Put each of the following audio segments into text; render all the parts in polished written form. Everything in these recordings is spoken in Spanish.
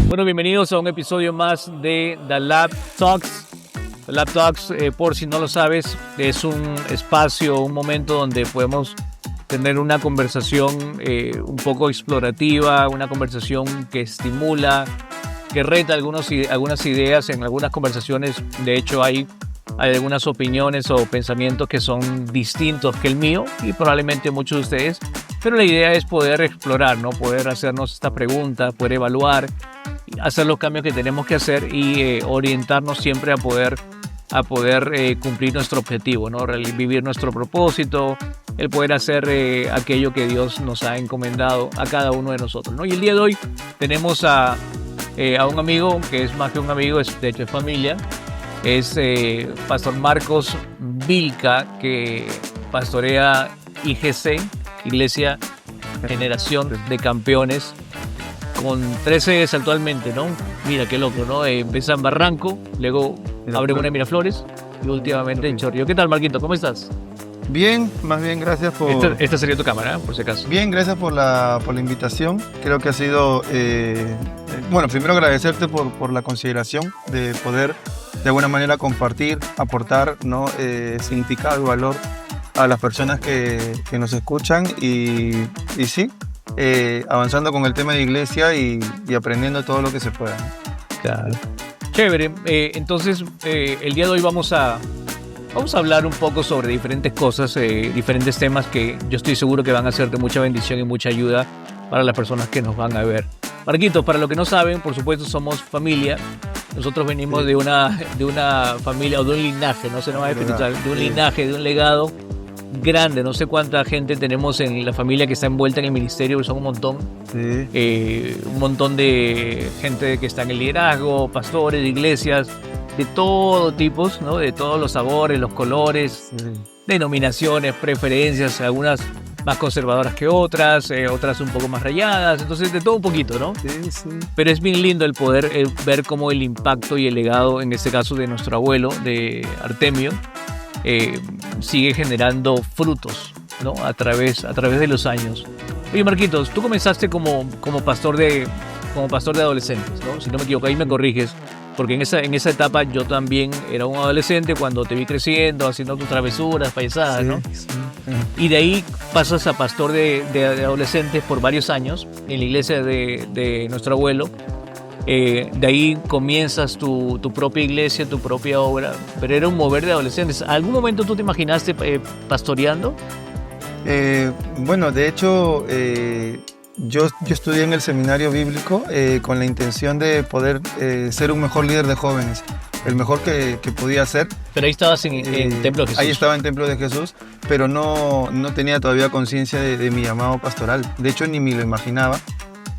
Bueno, bienvenidos a un episodio más de The Lab Talks. The Lab Talks, por si no lo sabes, es un espacio, un momento donde podemos tener una conversación un poco explorativa, una conversación que estimula, que reta algunas ideas. En algunas conversaciones, de hecho, hay algunas opiniones o pensamientos que son distintos que el mío y probablemente muchos de ustedes, pero la idea es poder explorar, ¿no? Poder hacernos esta pregunta, poder evaluar, hacer los cambios que tenemos que hacer y orientarnos siempre a poder cumplir nuestro objetivo, ¿no? Vivir nuestro propósito, el poder hacer aquello que Dios nos ha encomendado a cada uno de nosotros, ¿no? Y el día de hoy tenemos a un amigo que es más que un amigo, de hecho es familia. Es Pastor Marcos Vilca, que pastorea IGC, Iglesia Generación de Campeones, con 3 sedes actualmente, ¿no? Mira qué loco, ¿no? Empieza en Barranco, luego abre una en Miraflores y últimamente en Chorrillos. ¿Qué tal, Marquito? ¿Cómo estás? Bien, más bien gracias por... Esta sería tu cámara, por si acaso. Bien, gracias por la invitación. Creo que ha sido... bueno, primero agradecerte por la consideración de poder de alguna manera compartir, aportar, ¿no? Significado y valor a las personas que nos escuchan y sí, avanzando con el tema de iglesia y aprendiendo todo lo que se pueda. Claro. Chévere. Entonces, el día de hoy vamos a hablar un poco sobre diferentes cosas, diferentes temas que yo estoy seguro que van a ser de mucha bendición y mucha ayuda para las personas que nos van a ver. Marquitos, para los que no saben, por supuesto somos familia. Nosotros venimos de una familia o de un linaje, no sé, no más espiritual, de un linaje, de un legado grande. No sé cuánta gente tenemos en la familia que está envuelta en el ministerio, que son un montón. Sí. Un montón de gente que está en el liderazgo, pastores, iglesias, de todo tipo, ¿no? De todos los sabores, los colores, sí. Denominaciones, preferencias, algunas más conservadoras que otras, otras un poco más rayadas, entonces de todo un poquito, ¿no? Sí, sí. Pero es bien lindo el poder ver cómo el impacto y el legado, en este caso de nuestro abuelo, de Artemio, sigue generando frutos, ¿no? A través de los años. Oye, Marquitos, tú comenzaste como pastor de adolescentes, ¿no? Si no me equivoco, ahí me corriges. Porque en esa etapa yo también era un adolescente cuando te vi creciendo, haciendo tus travesuras, paisadas, sí, ¿no? Sí. Y de ahí pasas a pastor de adolescentes por varios años en la iglesia de nuestro abuelo. De ahí comienzas tu propia iglesia, tu propia obra, pero era un mover de adolescentes. ¿Algún momento tú te imaginaste pastoreando? Bueno, de hecho... Yo estudié en el seminario bíblico con la intención de poder ser un mejor líder de jóvenes, el mejor que podía ser. Pero ahí estabas en Templo de Jesús. Ahí estaba en Templo de Jesús, pero no tenía todavía conciencia de mi llamado pastoral. De hecho, ni me lo imaginaba.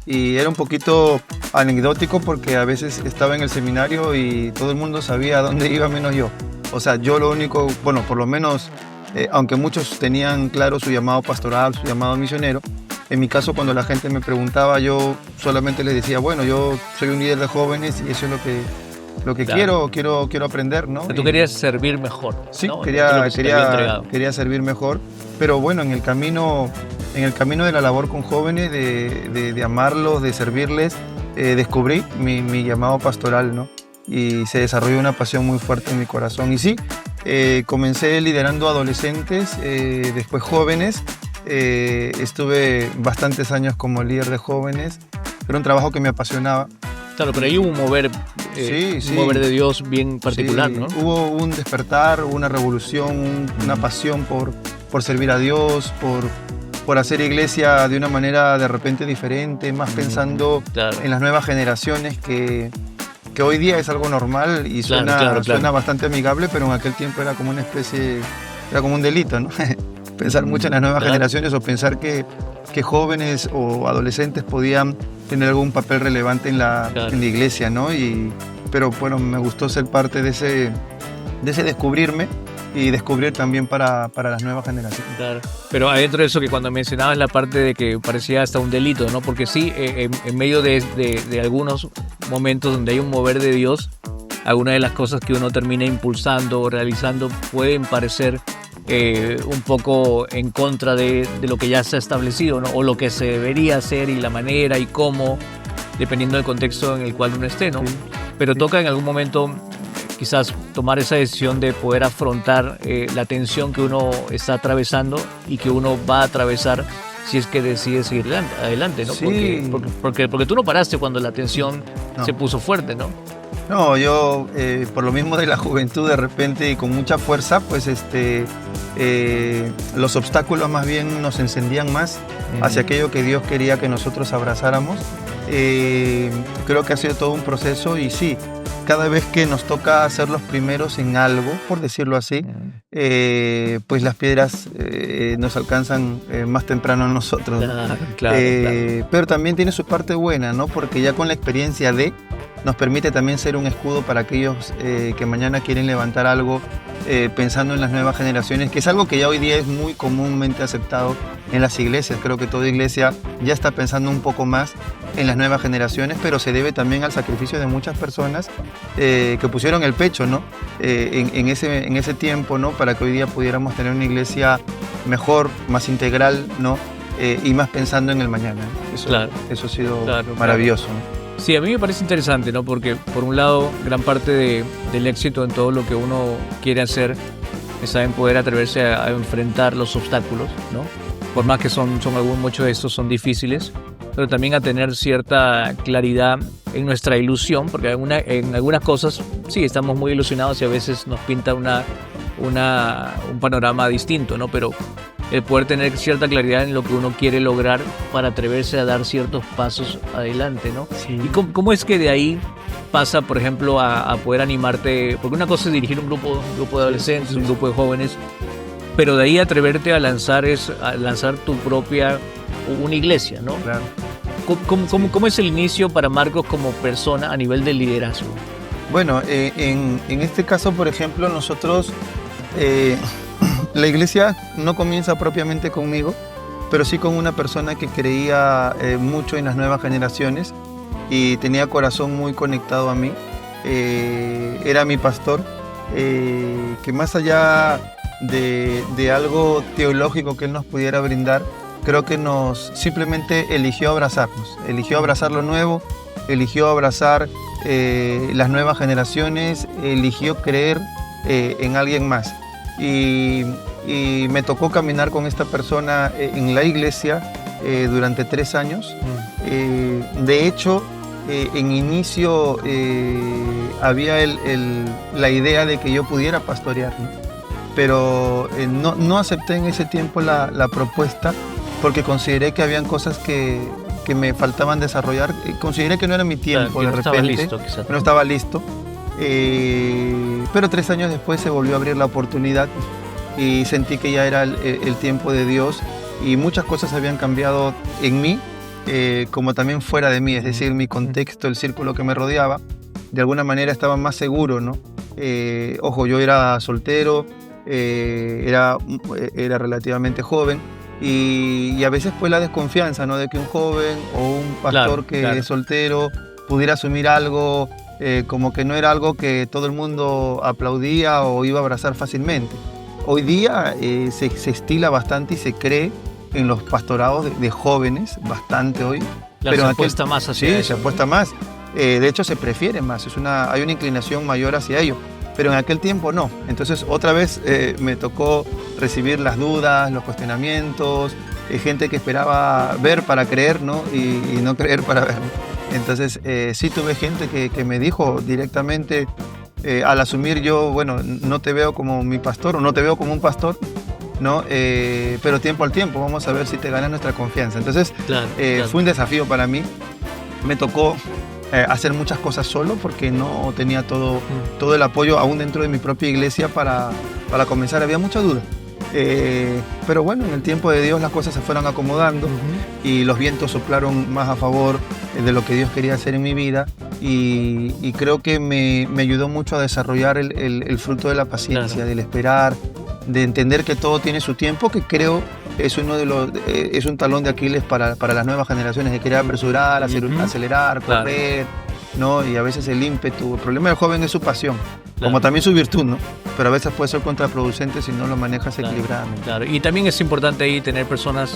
Y era un poquito anecdótico porque a veces estaba en el seminario y todo el mundo sabía a dónde iba menos yo. O sea, yo lo único, bueno, por lo menos, aunque muchos tenían claro su llamado pastoral, su llamado misionero, en mi caso, cuando la gente me preguntaba, yo solamente les decía, bueno, yo soy un líder de jóvenes y eso es lo que claro. quiero aprender, ¿no? O sea, tú querías servir mejor. Sí, ¿no? quería servir mejor, pero bueno, en el camino de la labor con jóvenes, de amarlos, de servirles, descubrí mi llamado pastoral, ¿no? Y se desarrolló una pasión muy fuerte en mi corazón. Y sí, comencé liderando adolescentes, después jóvenes. Estuve bastantes años como líder de jóvenes, era un trabajo que me apasionaba. Claro, pero ahí hubo un mover, un mover de Dios bien particular, sí, ¿no? Hubo un despertar, una revolución, una pasión por servir a Dios, por hacer iglesia de una manera de repente diferente, más pensando en las nuevas generaciones que hoy día es algo normal y suena bastante amigable, pero en aquel tiempo era como una especie, era como un delito, ¿no? Pensar mucho en las nuevas generaciones o pensar que jóvenes o adolescentes podían tener algún papel relevante en la iglesia, ¿no? Pero bueno, me gustó ser parte de ese descubrirme y descubrir también para las nuevas generaciones. Claro. Pero adentro de eso que cuando mencionabas la parte de que parecía hasta un delito, ¿no? Porque sí, en medio de algunos momentos donde hay un mover de Dios, algunas de las cosas que uno termina impulsando o realizando pueden parecer un poco en contra de lo que ya se ha establecido, ¿no? O lo que se debería hacer y la manera y cómo, dependiendo del contexto en el cual uno esté, ¿no? Sí. Pero Sí. toca en algún momento quizás tomar esa decisión de poder afrontar la tensión que uno está atravesando y que uno va a atravesar si es que decide seguir adelante, ¿no? Sí. Porque tú no paraste cuando la tensión No. se puso fuerte, ¿no? No, yo por lo mismo de la juventud de repente y con mucha fuerza, pues los obstáculos más bien nos encendían más hacia aquello que Dios quería que nosotros abrazáramos. Creo que ha sido todo un proceso y sí, cada vez que nos toca ser los primeros en algo, por decirlo así, pues las piedras nos alcanzan más temprano a nosotros. Claro. Pero también tiene su parte buena, ¿no? Porque ya con la experiencia nos permite también ser un escudo para aquellos que mañana quieren levantar algo pensando en las nuevas generaciones, que es algo que ya hoy día es muy comúnmente aceptado en las iglesias. Creo que toda iglesia ya está pensando un poco más en las nuevas generaciones, pero se debe también al sacrificio de muchas personas que pusieron el pecho, ¿no? En ese tiempo, ¿no? Para que hoy día pudiéramos tener una iglesia mejor, más integral, ¿no? Y más pensando en el mañana. Eso ha sido maravilloso, ¿no? Sí, a mí me parece interesante, ¿no? Porque por un lado, gran parte del éxito en todo lo que uno quiere hacer está en poder atreverse a enfrentar los obstáculos, ¿no? Por más que muchos de estos son difíciles, pero también a tener cierta claridad en nuestra ilusión, porque en algunas cosas sí estamos muy ilusionados y a veces nos pinta un panorama distinto, ¿no? Pero el poder tener cierta claridad en lo que uno quiere lograr para atreverse a dar ciertos pasos adelante, ¿no? Sí. ¿Y cómo es que de ahí pasa, por ejemplo, a poder animarte? Porque una cosa es dirigir un grupo de adolescentes, un grupo de jóvenes, pero de ahí atreverte a lanzar tu propia, una iglesia, ¿no? Claro. ¿Cómo es el inicio para Marcos como persona a nivel de liderazgo? Bueno, en este caso, por ejemplo, nosotros, la iglesia no comienza propiamente conmigo, pero sí con una persona que creía mucho en las nuevas generaciones y tenía corazón muy conectado a mí. Era mi pastor, que más allá de algo teológico que él nos pudiera brindar, creo que simplemente eligió abrazar lo nuevo, eligió abrazar las nuevas generaciones, eligió creer en alguien más. Y me tocó caminar con esta persona en la iglesia durante 3 años. De hecho, en inicio había la idea de que yo pudiera pastorear, ¿no? Pero no acepté en ese tiempo la propuesta porque consideré que habían cosas que me faltaban desarrollar. Consideré que no era mi tiempo, que de no repente. estaba listo, quizás. No estaba listo. Pero 3 años después se volvió a abrir la oportunidad y sentí que ya era el tiempo de Dios y muchas cosas habían cambiado en mí, como también fuera de mí, es decir, mi contexto, el círculo que me rodeaba, de alguna manera estaba más seguro, ¿no? Ojo, yo era soltero, era relativamente joven y a veces fue la desconfianza, ¿no? De que un joven o un pastor es soltero pudiera asumir algo como que no era algo que todo el mundo aplaudía o iba a abrazar fácilmente. Hoy día se estila bastante y se cree en los pastorados de jóvenes, bastante hoy. Pero se apuesta más hacia eso. Sí, se apuesta más. De hecho, se prefiere más, hay una inclinación mayor hacia ello. Pero en aquel tiempo no. Entonces, otra vez me tocó recibir las dudas, los cuestionamientos, gente que esperaba ver para creer, ¿no? Y no creer para ver. Entonces, sí tuve gente que me dijo directamente, al asumir yo, bueno, no te veo como mi pastor o no te veo como un pastor, ¿no? Pero tiempo al tiempo, vamos a ver si te gana nuestra confianza. Entonces, fue un desafío para mí. Me tocó hacer muchas cosas solo porque no tenía todo el apoyo aún dentro de mi propia iglesia para comenzar. Había mucha duda. Pero bueno, en el tiempo de Dios las cosas se fueron acomodando y los vientos soplaron más a favor de lo que Dios quería hacer en mi vida y creo que me ayudó mucho a desarrollar el fruto de la paciencia, Claro. del esperar, de entender que todo tiene su tiempo, que creo es es un talón de Aquiles para las nuevas generaciones, de querer apresurar, acelerar, Claro. correr, ¿no? Y a veces el ímpetu. El problema del joven es su pasión, Claro. como también su virtud, ¿no? Pero a veces puede ser contraproducente si no lo manejas Claro, equilibradamente. claro. Y también es importante ahí tener personas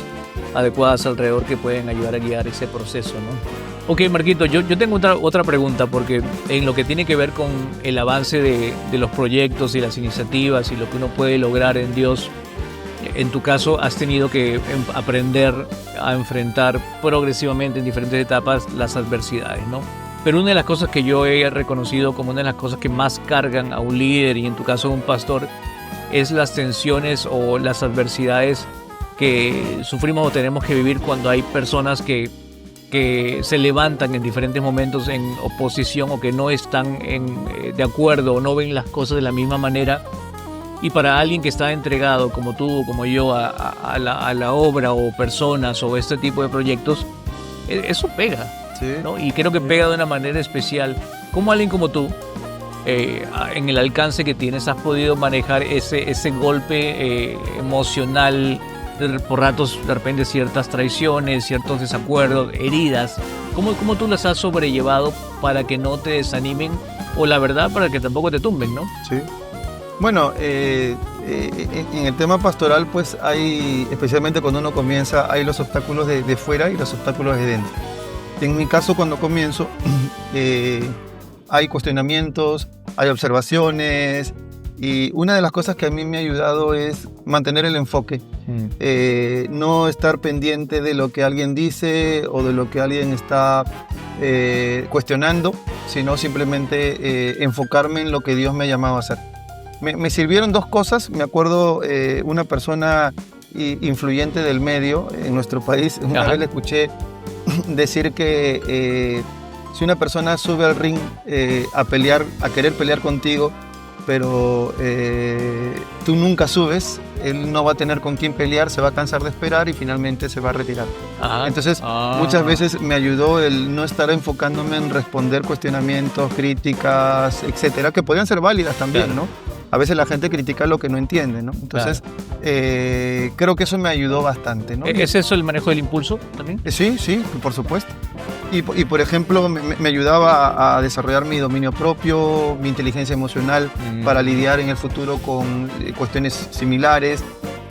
adecuadas alrededor que pueden ayudar a guiar ese proceso, ¿no? Ok, Marquito, yo tengo otra pregunta, porque en lo que tiene que ver con el avance de los proyectos y las iniciativas y lo que uno puede lograr en Dios, en tu caso has tenido que aprender a enfrentar progresivamente en diferentes etapas las adversidades, ¿no? Pero una de las cosas que yo he reconocido como una de las cosas que más cargan a un líder y en tu caso a un pastor es las tensiones o las adversidades que sufrimos o tenemos que vivir cuando hay personas que se levantan en diferentes momentos en oposición o que no están de acuerdo o no ven las cosas de la misma manera. Y para alguien que está entregado como tú o como yo a la obra o personas o este tipo de proyectos, eso pega, Sí. ¿no? Y creo que pega de una manera especial. ¿Cómo alguien como tú, en el alcance que tienes, has podido manejar ese golpe emocional, por ratos de repente ciertas traiciones, ciertos desacuerdos, heridas? ¿Cómo tú las has sobrellevado para que no te desanimen o la verdad para que tampoco te tumben, ¿no? Sí. Bueno, en el tema pastoral, pues hay, especialmente cuando uno comienza, hay los obstáculos de fuera y los obstáculos de dentro. En mi caso, cuando comienzo, hay cuestionamientos, hay observaciones, y una de las cosas que a mí me ha ayudado es mantener el enfoque, no estar pendiente de lo que alguien dice o de lo que alguien está cuestionando, sino simplemente enfocarme en lo que Dios me ha llamado a hacer. Me sirvieron dos cosas. Me acuerdo una persona influyente del medio en nuestro país, una Ajá. vez le escuché decir que si una persona sube al ring a pelear, a querer pelear contigo, pero tú nunca subes, él no va a tener con quién pelear, se va a cansar de esperar y finalmente se va a retirar. Ajá. Entonces, muchas veces me ayudó el no estar enfocándome en responder cuestionamientos, críticas, etcétera, que podrían ser válidas también, Claro. ¿no? A veces la gente critica lo que no entiende, ¿no? Entonces, creo que eso me ayudó bastante, ¿no? ¿Es eso el manejo del impulso también? Sí, sí, por supuesto. Y por ejemplo, me ayudaba a desarrollar mi dominio propio, mi inteligencia emocional para lidiar en el futuro con cuestiones similares.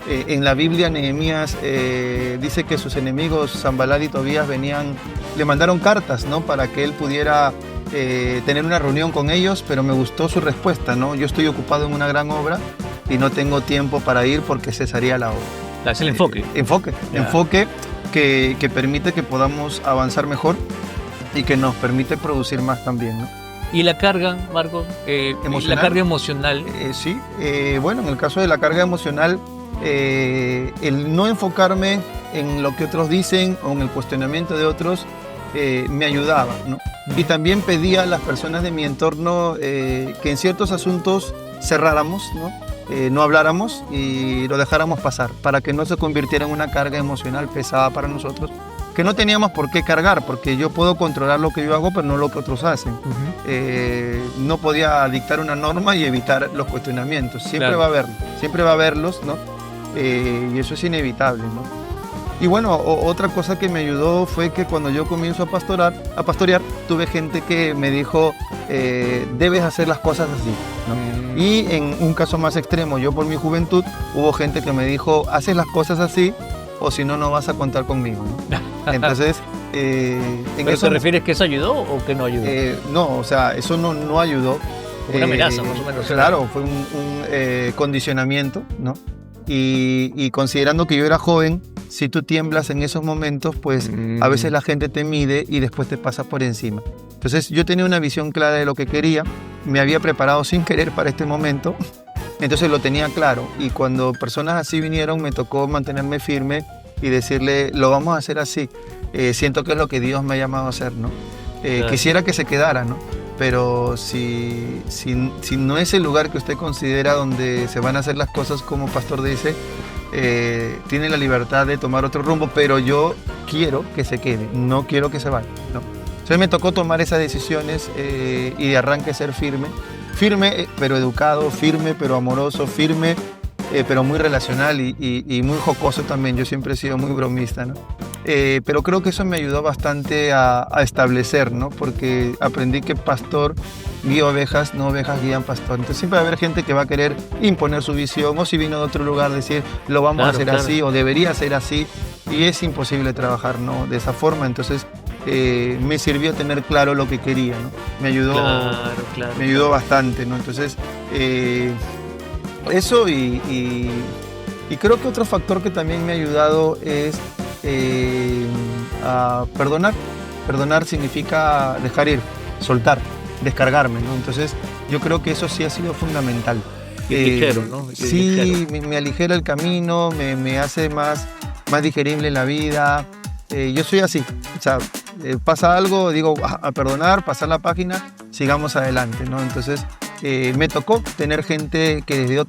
En la Biblia, Nehemías dice que sus enemigos, Sanballat y Tobías, le mandaron cartas, ¿no? Para que él pudiera tener una reunión con ellos, pero me gustó su respuesta, ¿no? Yo estoy ocupado en una gran obra y no tengo tiempo para ir porque cesaría la obra. Es el enfoque. Enfoque que permite que podamos avanzar mejor y que nos permite producir más también, ¿no? ¿Y la carga, Marco? ¿Emocional? La carga emocional. Sí, bueno, en el caso de la carga emocional, el no enfocarme en lo que otros dicen o en el cuestionamiento de otros me ayudaba, ¿no? Y también pedía a las personas de mi entorno que en ciertos asuntos cerráramos, ¿no? No habláramos y lo dejáramos pasar para que no se convirtiera en una carga emocional pesada para nosotros, que no teníamos por qué cargar, porque yo puedo controlar lo que yo hago, pero no lo que otros hacen. No podía dictar una norma y evitar los cuestionamientos. Siempre Claro. siempre va a haberlos, ¿no? Y eso es inevitable, ¿no? Y bueno, otra cosa que me ayudó fue que cuando yo comienzo a pastorear, tuve gente que me dijo, debes hacer las cosas así, ¿no? Y en un caso más extremo, yo por mi juventud, hubo gente que me dijo, haces las cosas así o si no, no vas a contar conmigo, ¿no? Entonces, ¿Pero te refieres que eso ayudó o que no ayudó? no, o sea, eso no ayudó. Una amenaza, más o menos. Claro, fue un condicionamiento, ¿no? Y considerando que yo era joven, si tú tiemblas en esos momentos, pues a veces la gente te mide y después te pasa por encima. Entonces yo tenía una visión clara de lo que quería, me había preparado sin querer para este momento, entonces lo tenía claro. Y cuando personas así vinieron, me tocó mantenerme firme y decirle, lo vamos a hacer así. Siento que es lo que Dios me ha llamado a hacer, ¿no? Claro. Quisiera que se quedara, ¿no? Pero si no es el lugar que usted considera donde se van a hacer las cosas como pastor dice, tiene la libertad de tomar otro rumbo, pero yo quiero que se quede, no quiero que se vaya, ¿no? Entonces me tocó tomar esas decisiones y de arranque ser firme. Firme pero educado, firme pero amoroso, firme pero muy relacional y muy jocoso también. Yo siempre he sido muy bromista, ¿no? Pero creo que eso me ayudó bastante a establecer, ¿no? Porque aprendí que pastor guía ovejas, no ovejas guían pastor. Entonces siempre va a haber gente que va a querer imponer su visión, o si vino de otro lugar decir lo vamos a hacer así o debería ser así, y es imposible trabajar, ¿no?, de esa forma. Entonces me sirvió tener claro lo que quería, ¿no? Me ayudó bastante, ¿no? Entonces eso y creo que otro factor que también me ha ayudado es a perdonar. Perdonar significa dejar ir, soltar, descargarme, ¿no? Entonces yo creo que eso sí ha sido fundamental. Ligero, ¿no? Sí, me aligera el camino, me hace más digerible la vida. Yo soy así, o sea, pasa algo, digo, a perdonar, pasar la página, sigamos adelante, ¿no? Entonces me tocó tener gente que desde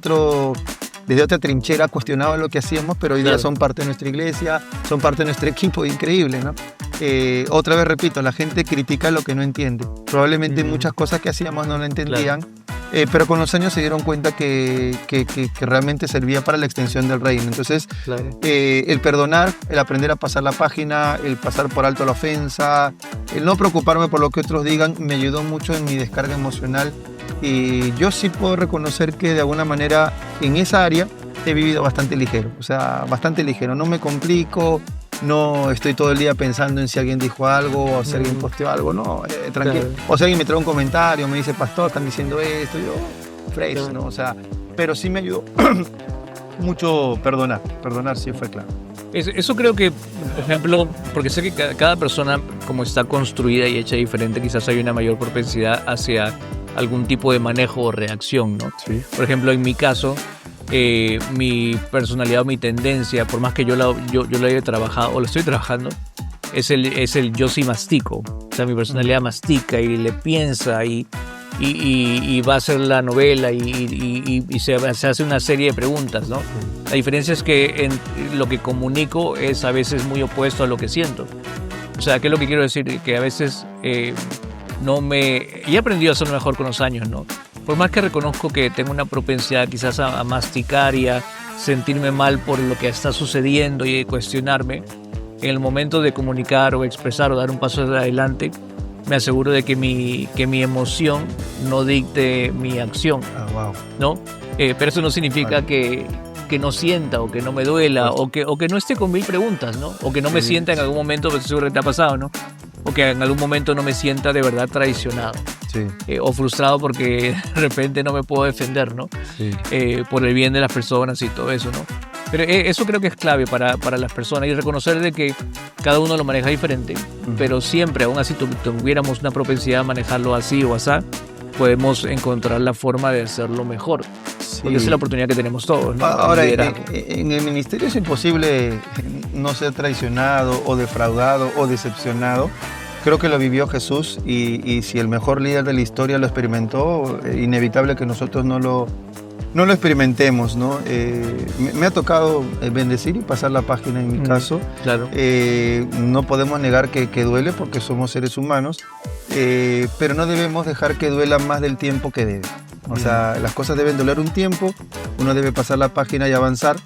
otra trinchera cuestionaba lo que hacíamos, pero hoy día son parte de nuestra iglesia, son parte de nuestro equipo, increíble, ¿no? Otra vez repito, la gente critica lo que no entiende. Probablemente muchas cosas que hacíamos no lo entendían, pero con los años se dieron cuenta que realmente servía para la extensión del reino. Entonces, el perdonar, el aprender a pasar la página, el pasar por alto la ofensa, el no preocuparme por lo que otros digan, me ayudó mucho en mi descarga emocional. Y yo sí puedo reconocer que de alguna manera en esa área he vivido bastante ligero, o sea, bastante ligero. No me complico, no estoy todo el día pensando en si alguien dijo algo o si alguien posteó algo, no, tranquilo. Claro. O si alguien me trae un comentario, me dice, pastor, están diciendo esto, yo, fresh, ¿no? O sea, pero sí me ayudó mucho perdonar sí fue claro. Eso creo que, por ejemplo, porque sé que cada persona como está construida y hecha diferente, quizás hay una mayor propensidad hacia algún tipo de manejo o reacción, ¿no? Sí. Por ejemplo, en mi caso, mi personalidad o mi tendencia, por más que yo la haya trabajado o lo estoy trabajando, es el yo sí mastico. O sea, mi personalidad mastica y le piensa y va a hacer la novela y se hace una serie de preguntas, ¿no? La diferencia es que lo que comunico es a veces muy opuesto a lo que siento. O sea, ¿qué es lo que quiero decir? Que a veces y he aprendido a hacerlo mejor con los años, ¿no? Por más que reconozco que tengo una propensidad quizás a masticar y a sentirme mal por lo que está sucediendo y cuestionarme, en el momento de comunicar o expresar o dar un paso adelante, me aseguro de que mi emoción no dicte mi acción, ¿no? Pero eso no significa que no sienta o que no me duela o que no esté con mil preguntas, ¿no? O que no me sienta en algún momento, pues seguro que te ha pasado, ¿no? O que en algún momento no me sienta de verdad traicionado. Sí. O frustrado porque de repente no me puedo defender, ¿no? Sí. Por el bien de las personas y todo eso, ¿no? Pero eso creo que es clave para las personas y reconocer de que cada uno lo maneja diferente, pero siempre, aún así, tuviéramos una propensidad a manejarlo así o así, podemos encontrar la forma de hacerlo mejor. Sí. Porque esa es la oportunidad que tenemos todos, ¿no? Ahora, en el ministerio es imposible no ser traicionado o defraudado o decepcionado. Creo que lo vivió Jesús y si el mejor líder de la historia lo experimentó, inevitable que nosotros no lo experimentemos, ¿no? Me ha tocado bendecir y pasar la página en mi caso. Claro. No podemos negar que duele porque somos seres humanos, pero no debemos dejar que duela más del tiempo que debe. O sea, las cosas deben doler un tiempo, uno debe pasar la página y avanzar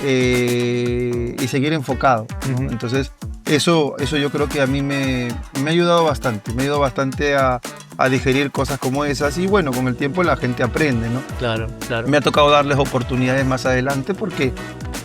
y seguir enfocado, ¿no? Entonces, eso yo creo que a mí me ha ayudado bastante, a digerir cosas como esas y bueno, con el tiempo la gente aprende, ¿no? Claro. Me ha tocado darles oportunidades más adelante porque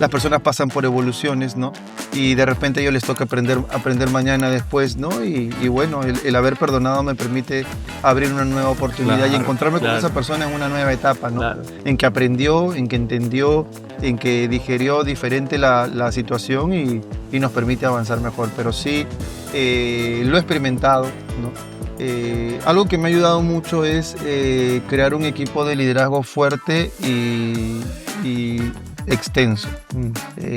las personas pasan por evoluciones, ¿no? Y de repente a ellos les toca aprender mañana después, ¿no? Y bueno, el haber perdonado me permite abrir una nueva oportunidad y encontrarme con esa persona en una nueva etapa, ¿no? Claro. En que aprendió, en que entendió, en que digerió diferente la situación y nos permite avanzar mejor. Pero sí, lo he experimentado, ¿no? Algo que me ha ayudado mucho es crear un equipo de liderazgo fuerte y extenso.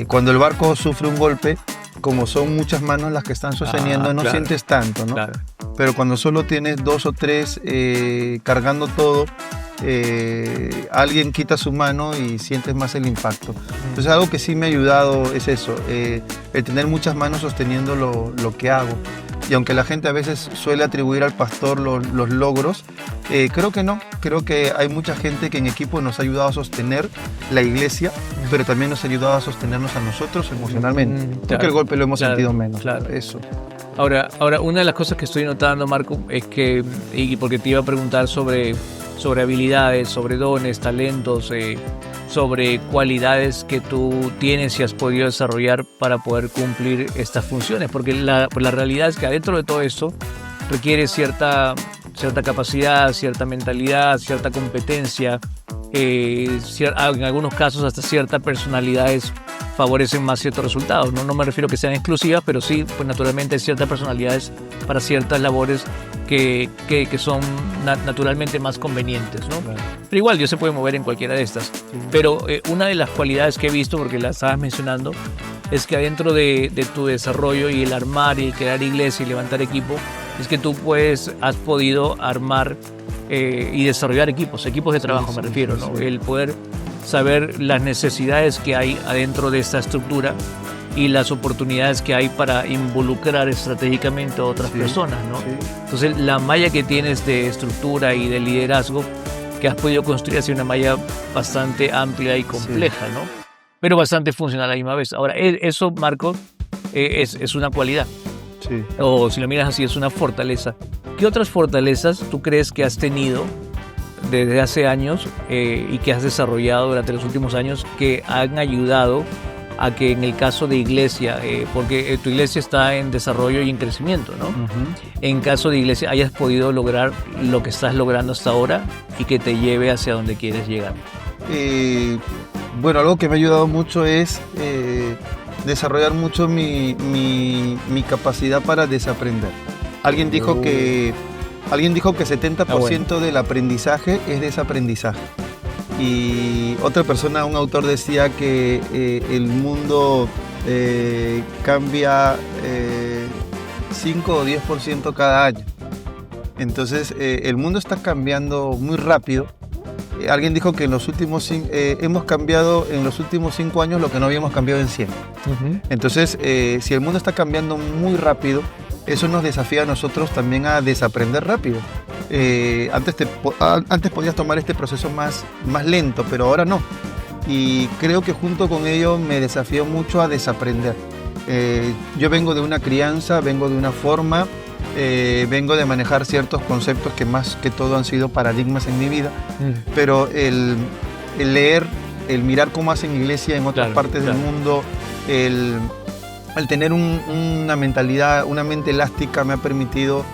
Cuando el barco sufre un golpe, como son muchas manos las que están sosteniendo, no sientes tanto, ¿no? Claro. Pero cuando solo tienes 2 o 3 cargando todo, alguien quita su mano y sientes más el impacto. Entonces algo que sí me ha ayudado es eso, el tener muchas manos sosteniendo lo que hago. Y aunque la gente a veces suele atribuir al pastor los logros, creo que no. Creo que hay mucha gente que en equipo nos ha ayudado a sostener la iglesia, pero también nos ha ayudado a sostenernos a nosotros emocionalmente. Porque el golpe lo hemos sentido menos. Claro. Eso. Ahora, una de las cosas que estoy notando, Marco, es que, y porque te iba a preguntar sobre habilidades, sobre dones, talentos, sobre cualidades que tú tienes y has podido desarrollar para poder cumplir estas funciones, porque la realidad es que adentro de todo esto requiere cierta capacidad, cierta mentalidad, cierta competencia, en algunos casos hasta ciertas personalidades favorecen más ciertos resultados. No me refiero a que sean exclusivas, pero sí, pues naturalmente hay ciertas personalidades para ciertas labores que son naturalmente más convenientes, ¿no? Claro. Pero igual Dios se puede mover en cualquiera de estas. Sí. Pero una de las cualidades que he visto, porque la estabas mencionando, es que adentro de tu desarrollo y el armar y el crear iglesia y levantar equipo, es que tú has podido armar y desarrollar equipos de trabajo, me refiero, ¿no? El poder saber las necesidades que hay adentro de esta estructura y las oportunidades que hay para involucrar estratégicamente a otras personas, ¿no? Sí. Entonces, la malla que tienes de estructura y de liderazgo que has podido construir ha sido una malla bastante amplia y compleja, ¿no? Pero bastante funcional a la misma vez. Ahora, eso, Marco, es una cualidad. Sí. O si lo miras así, es una fortaleza. ¿Qué otras fortalezas tú crees que has tenido desde hace años y que has desarrollado durante los últimos años que han ayudado a que en el caso de iglesia, porque tu iglesia está en desarrollo y en crecimiento, ¿no? En caso de iglesia hayas podido lograr lo que estás logrando hasta ahora y que te lleve hacia donde quieres llegar? Bueno, algo que me ha ayudado mucho es desarrollar mucho mi capacidad para desaprender. Alguien dijo que 70% del aprendizaje es desaprendizaje. Y otra persona, un autor, decía que el mundo cambia 5 o 10% cada año. Entonces, el mundo está cambiando muy rápido. Alguien dijo que hemos cambiado en los últimos 5 años lo que no habíamos cambiado en 100. Entonces, si el mundo está cambiando muy rápido, eso nos desafía a nosotros también a desaprender rápido. Antes podías tomar este proceso más lento, pero ahora no. Y creo que junto con ello me desafió mucho a desaprender. Yo vengo de una crianza, vengo de una forma, vengo de manejar ciertos conceptos que más que todo han sido paradigmas en mi vida, pero el leer, el mirar cómo hacen iglesia en otras partes del mundo, el tener una mentalidad, una mente elástica me ha permitido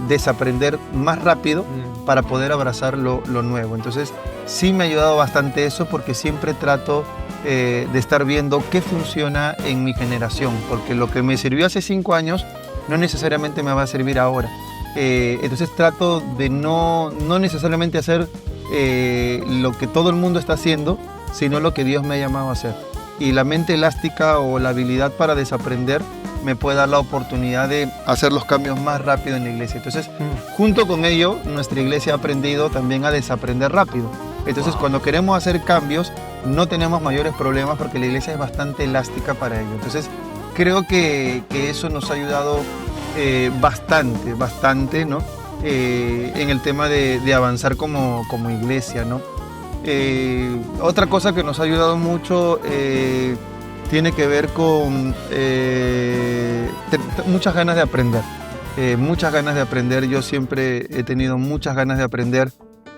desaprender más rápido para poder abrazar lo nuevo. Entonces sí me ha ayudado bastante eso, porque siempre trato de estar viendo qué funciona en mi generación, porque lo que me sirvió hace 5 años no necesariamente me va a servir ahora. Entonces trato de no necesariamente hacer lo que todo el mundo está haciendo, sino lo que Dios me ha llamado a hacer. Y la mente elástica o la habilidad para desaprender me puede dar la oportunidad de hacer los cambios más rápido en la iglesia. Entonces, junto con ello, nuestra iglesia ha aprendido también a desaprender rápido. Entonces, cuando queremos hacer cambios, no tenemos mayores problemas porque la iglesia es bastante elástica para ello. Entonces, creo que eso nos ha ayudado bastante, ¿no? En el tema de avanzar como iglesia, ¿no? Otra cosa que nos ha ayudado mucho tiene que ver con muchas ganas de aprender. Yo siempre he tenido muchas ganas de aprender.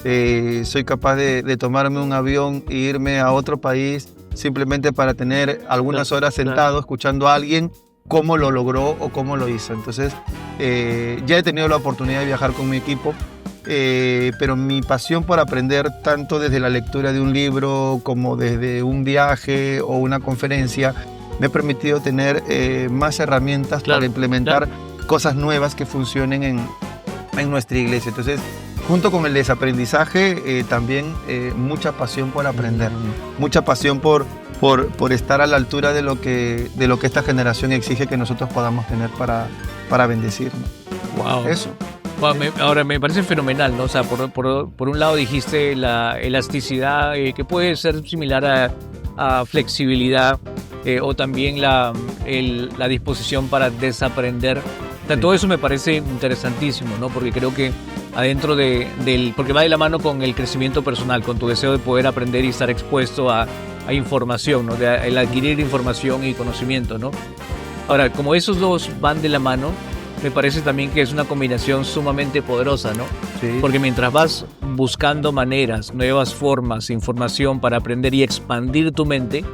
Soy capaz de tomarme un avión e irme a otro país simplemente para tener algunas horas sentado escuchando a alguien cómo lo logró o cómo lo hizo. Entonces, ya he tenido la oportunidad de viajar con mi equipo. Pero mi pasión por aprender, tanto desde la lectura de un libro como desde un viaje o una conferencia, me ha permitido tener más herramientas para implementar cosas nuevas que funcionen en nuestra iglesia. Entonces, junto con el desaprendizaje, también mucha pasión por aprender, mucha pasión por estar a la altura de lo que esta generación exige que nosotros podamos tener para bendecirnos. Wow. Eso. Ahora me parece fenomenal, ¿no? O sea, por un lado dijiste la elasticidad, que puede ser similar a flexibilidad, o también la disposición para desaprender O sea, todo eso me parece interesantísimo, ¿no? Porque creo que adentro porque va de la mano con el crecimiento personal, con tu deseo de poder aprender y estar expuesto a información, ¿no? El adquirir información y conocimiento, ¿no? Ahora, como esos dos van de la mano, me parece también que es una combinación sumamente poderosa, ¿no? Sí. Porque mientras vas buscando maneras, nuevas formas, información para aprender y expandir tu mente,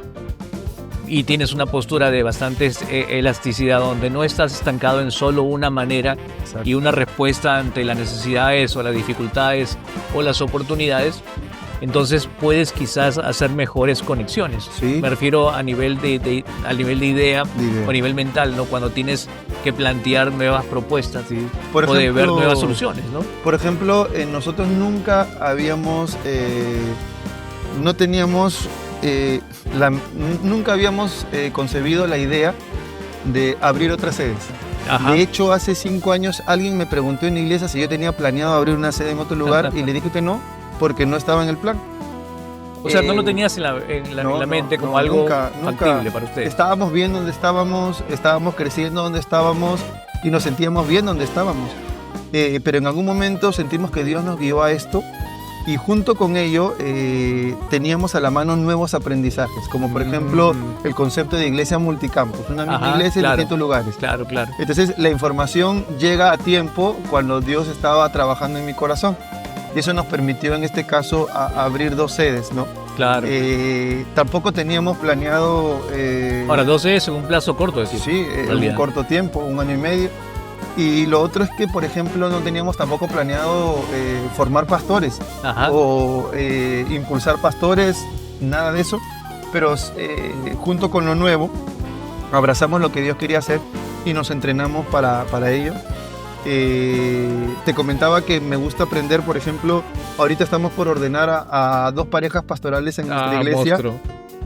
y tienes una postura de bastante elasticidad, donde no estás estancado en solo una manera. Exacto. Y una respuesta ante las necesidades o las dificultades o las oportunidades, entonces puedes quizás hacer mejores conexiones. Sí. Me refiero a nivel de idea o a nivel mental, ¿no? Cuando tienes que plantear nuevas propuestas, ¿sí? Por ejemplo, o de ver nuevas soluciones, ¿no? Por ejemplo, nosotros nunca habíamos, no teníamos, nunca habíamos concebido la idea de abrir otras sedes. Ajá. De hecho, hace 5 años alguien me preguntó en la iglesia si yo tenía planeado abrir una sede en otro lugar y le dije que no, porque no estaba en el plan. O sea, no lo tenías en la mente como algo factible para ustedes. Estábamos bien donde estábamos creciendo donde estábamos y nos sentíamos bien donde estábamos. Pero en algún momento sentimos que Dios nos guió a esto y junto con ello teníamos a la mano nuevos aprendizajes, como por ejemplo el concepto de iglesia multicampus, una misma iglesia en distintos lugares. Claro, claro. Entonces la información llega a tiempo cuando Dios estaba trabajando en mi corazón. Y eso nos permitió en este caso abrir 2 sedes, ¿no? Claro. Tampoco teníamos planeado... Ahora, 2 sedes en un plazo corto, es decir. Sí, en un corto tiempo, 1 año y medio. Y lo otro es que, por ejemplo, no teníamos tampoco planeado formar pastores. Ajá. O impulsar pastores, nada de eso. Pero junto con lo nuevo, abrazamos lo que Dios quería hacer y nos entrenamos para ello. Te comentaba que me gusta aprender, por ejemplo, ahorita estamos por ordenar a 2 parejas pastorales en nuestra iglesia. Monstruo.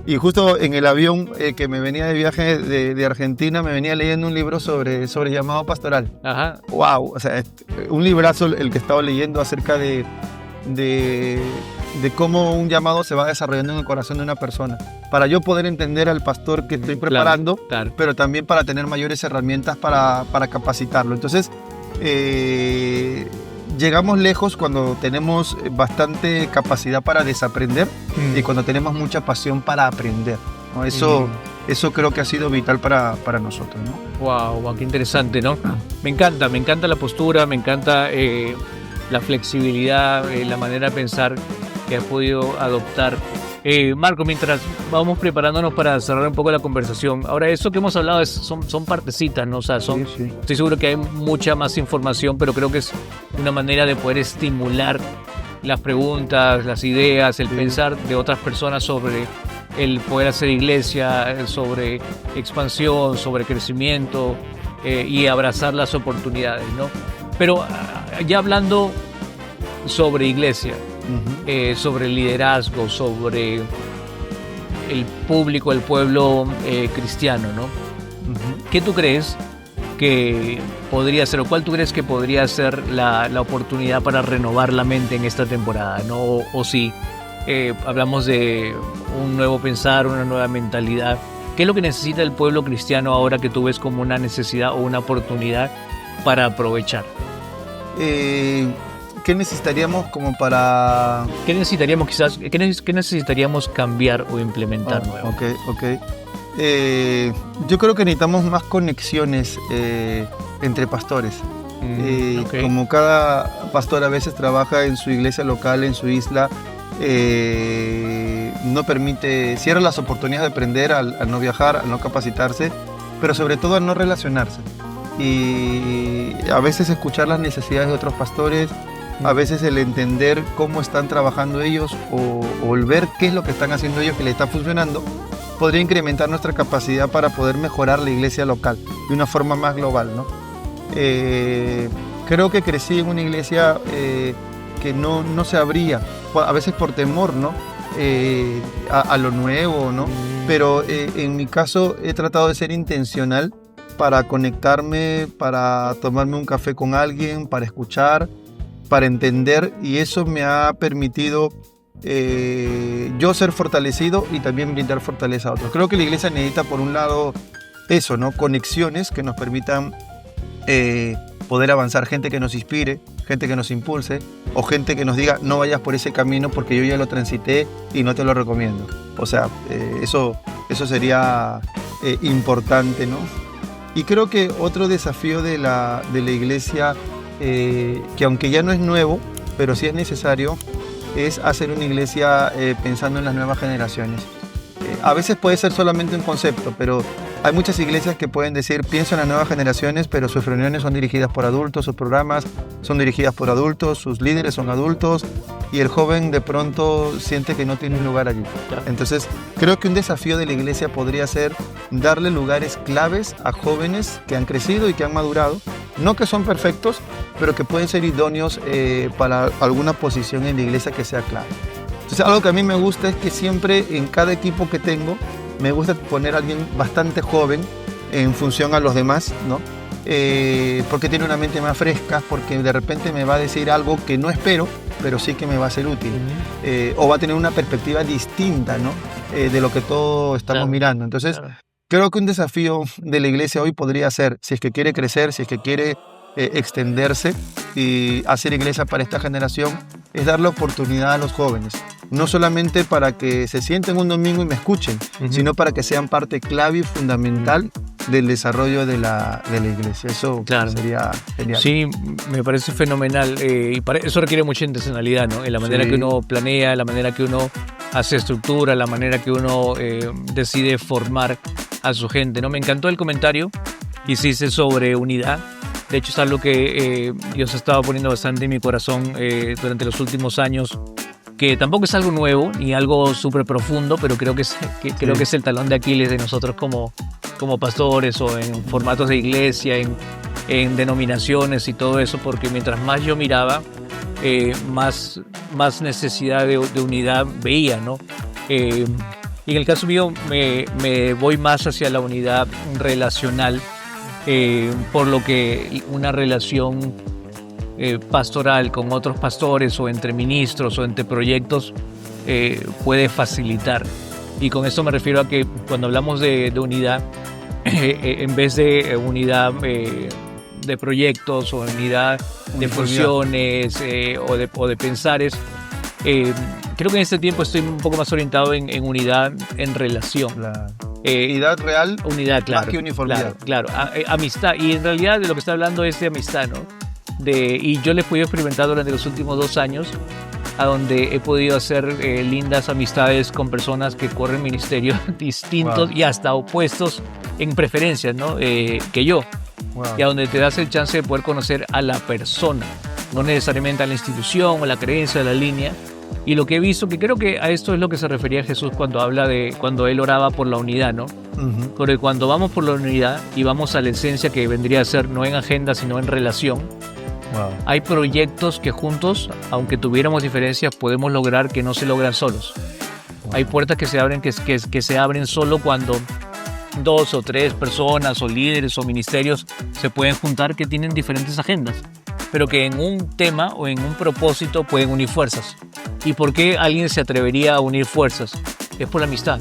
Y justo en el avión que me venía de viaje de Argentina, me venía leyendo un libro sobre llamado pastoral. Ajá. ¡Wow! O sea, un librazo el que estaba leyendo acerca de cómo un llamado se va desarrollando en el corazón de una persona. Para yo poder entender al pastor que estoy preparando, claro. Pero también para tener mayores herramientas para capacitarlo. Entonces, llegamos lejos cuando tenemos bastante capacidad para desaprender y cuando tenemos mucha pasión para aprender, ¿no? Eso creo que ha sido vital para nosotros, ¿no? Wow, qué interesante, ¿no? Me encanta la postura, me encanta la flexibilidad, la manera de pensar que has podido adoptar. Marco, mientras vamos preparándonos para cerrar un poco la conversación, ahora eso que hemos hablado son partecitas, ¿no? O sea, sí. Estoy seguro que hay mucha más información, pero creo que es una manera de poder estimular las preguntas, las ideas, el pensar de otras personas sobre el poder hacer iglesia, sobre expansión, sobre crecimiento y abrazar las oportunidades, ¿no? Pero ya hablando sobre iglesia, sobre liderazgo, sobre el público, el pueblo cristiano, ¿no? ¿Qué tú crees que podría ser, o cuál tú crees que podría ser la oportunidad para renovar la mente en esta temporada, ¿no? O si hablamos de un nuevo pensar, una nueva mentalidad, ¿qué es lo que necesita el pueblo cristiano ahora que tú ves como una necesidad o una oportunidad para aprovechar? ¿Qué necesitaríamos como para...? ¿Qué necesitaríamos quizás, qué necesitaríamos cambiar o implementar nuevo? Ok. Yo creo que necesitamos más conexiones entre pastores. Como cada pastor a veces trabaja en su iglesia local, en su isla, no permite, cierra las oportunidades de aprender al no viajar, al no capacitarse, pero sobre todo al no relacionarse. Y a veces escuchar las necesidades de otros pastores, a veces el entender cómo están trabajando ellos o el ver qué es lo que están haciendo ellos que les está funcionando, podría incrementar nuestra capacidad para poder mejorar la iglesia local de una forma más global, ¿no? Creo que crecí en una iglesia que no se abría, a veces por temor, ¿no? A lo nuevo, ¿no? Pero en mi caso he tratado de ser intencional para conectarme, para tomarme un café con alguien, para escuchar, para entender, y eso me ha permitido yo ser fortalecido y también brindar fortaleza a otros. Creo que la iglesia necesita, por un lado, eso, ¿no? Conexiones que nos permitan poder avanzar, gente que nos inspire, gente que nos impulse, o gente que nos diga no vayas por ese camino porque yo ya lo transité y no te lo recomiendo. O sea, eso sería importante, ¿no? Y creo que otro desafío de la iglesia, que aunque ya no es nuevo, pero sí es necesario, es hacer una iglesia pensando en las nuevas generaciones. A veces puede ser solamente un concepto, pero hay muchas iglesias que pueden decir pienso en las nuevas generaciones, pero sus reuniones son dirigidas por adultos, sus programas son dirigidas por adultos, sus líderes son adultos, y el joven de pronto siente que no tiene un lugar allí. Entonces creo que un desafío de la iglesia podría ser darle lugares claves a jóvenes que han crecido y que han madurado, no que son perfectos, pero que pueden ser idóneos para alguna posición en la iglesia que sea clave. Entonces algo que a mí me gusta es que siempre en cada equipo que tengo me gusta poner a alguien bastante joven en función a los demás, ¿no? Porque tiene una mente más fresca, porque de repente me va a decir algo que no espero, pero sí que me va a ser útil. O va a tener una perspectiva distinta, ¿no? De lo que todos estamos mirando. Entonces, creo que un desafío de la iglesia hoy podría ser, si es que quiere crecer, si es que quiere extenderse y hacer iglesia para esta generación, es dar la oportunidad a los jóvenes. No solamente para que se sienten un domingo y me escuchen, sino para que sean parte clave y fundamental del desarrollo de la iglesia. Eso sería genial. Sí, me parece fenomenal. Y eso requiere mucha intencionalidad, ¿no? En la manera que uno planea, en la manera que uno hace estructura, la manera que uno decide formar a su gente, ¿no? Me encantó el comentario que hiciste sobre unidad. De hecho, es algo que Dios ha estado poniendo bastante en mi corazón durante los últimos años, que tampoco es algo nuevo ni algo súper profundo, pero creo que es el talón de Aquiles de nosotros como pastores o en formatos de iglesia, en denominaciones y todo eso, porque mientras más yo miraba, más necesidad de unidad veía, ¿no? Y en el caso mío me voy más hacia la unidad relacional, por lo que una relación pastoral con otros pastores o entre ministros o entre proyectos puede facilitar. Y con esto me refiero a que cuando hablamos de unidad, en vez de unidad de proyectos o unidad de funciones o de pensares, creo que en este tiempo estoy un poco más orientado en unidad en relación. Unidad real, unidad, claro, más que uniformidad. Claro, amistad. Y en realidad de lo que está hablando es de amistad, ¿no? Y yo lo he podido experimentar durante los últimos 2 años, a donde he podido hacer lindas amistades con personas que corren ministerios distintos y hasta opuestos en preferencias, ¿no? Que yo. Y a donde te das el chance de poder conocer a la persona, no necesariamente a la institución o la creencia de la línea. Y lo que he visto, que creo que a esto es lo que se refería Jesús cuando él oraba por la unidad, ¿no? Porque cuando vamos por la unidad y vamos a la esencia que vendría a ser no en agenda, sino en relación, hay proyectos que juntos, aunque tuviéramos diferencias, podemos lograr que no se logran solos. Hay puertas que se abren que se abren solo cuando 2 o 3 personas o líderes o ministerios se pueden juntar que tienen diferentes agendas, pero que en un tema o en un propósito pueden unir fuerzas. ¿Y por qué alguien se atrevería a unir fuerzas? Es por la amistad.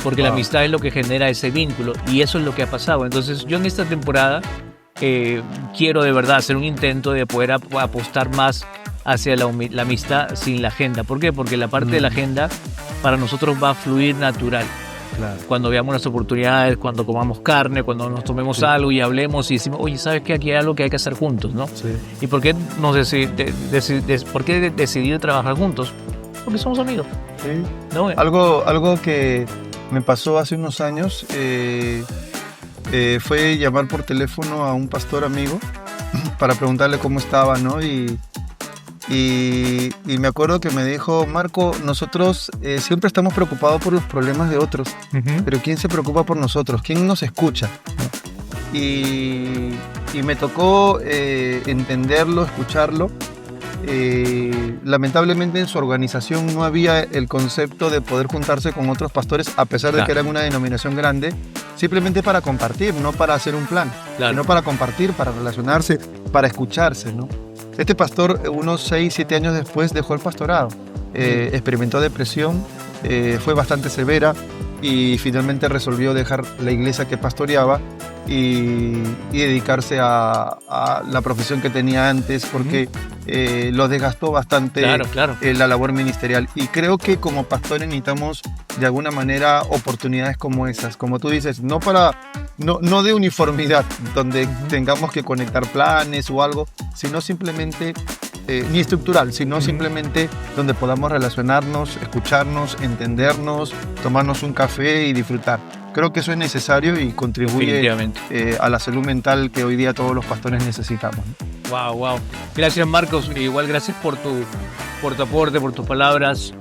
Porque la amistad es lo que genera ese vínculo, y eso es lo que ha pasado. Entonces yo en esta temporada quiero de verdad hacer un intento de poder apostar más hacia la amistad sin la agenda. ¿Por qué? Porque la parte de la agenda para nosotros va a fluir natural. Cuando veamos las oportunidades, cuando comamos carne, cuando nos tomemos algo y hablemos y decimos, oye, ¿sabes qué? Aquí hay algo que hay que hacer juntos, ¿no? ¿Y por qué por qué decidir trabajar juntos? Porque somos amigos. ¿No? Algo que me pasó hace unos años fue llamar por teléfono a un pastor amigo para preguntarle cómo estaba, ¿no? Y me acuerdo que me dijo, Marco, nosotros siempre estamos preocupados por los problemas de otros, pero ¿quién se preocupa por nosotros? ¿Quién nos escucha? Y me tocó entenderlo, escucharlo. Lamentablemente en su organización no había el concepto de poder juntarse con otros pastores, a pesar de que eran una denominación grande, simplemente para compartir, no para hacer un plan, sino para compartir, para relacionarse, para escucharse, ¿no? Este pastor, unos 6, 7 años después, dejó el pastorado. Experimentó depresión, fue bastante severa y finalmente resolvió dejar la iglesia que pastoreaba y dedicarse a la profesión que tenía antes, porque lo desgastó bastante Claro. la labor ministerial. Y creo que como pastores necesitamos de alguna manera oportunidades como esas, como tú dices, no de uniformidad, donde tengamos que conectar planes o algo, sino simplemente, ni estructural, sino simplemente donde podamos relacionarnos, escucharnos, entendernos, tomarnos un café y disfrutar. Creo que eso es necesario y contribuye a la salud mental que hoy día todos los pastores necesitamos. Wow. Gracias, Marcos. Igual gracias por tu aporte, por tus palabras,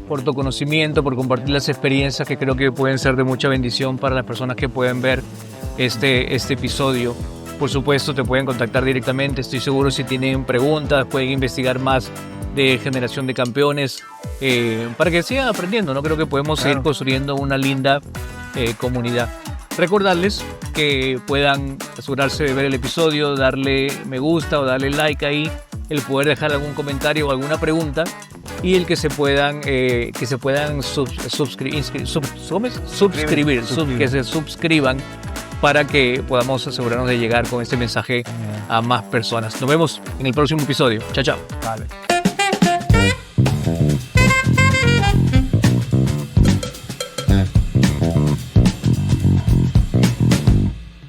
por tu conocimiento, por compartir las experiencias que creo que pueden ser de mucha bendición para las personas que pueden ver este episodio. Por supuesto, te pueden contactar directamente. Estoy seguro, si tienen preguntas, pueden investigar más de Generación de Campeones para que sigan aprendiendo, ¿no? Creo que podemos seguir construyendo una linda comunidad. Recordarles que puedan asegurarse de ver el episodio, darle me gusta o darle like ahí, el poder dejar algún comentario o alguna pregunta, y el que se puedan suscriban para que podamos asegurarnos de llegar con este mensaje a más personas. Nos vemos en el próximo episodio. Chao. Vale.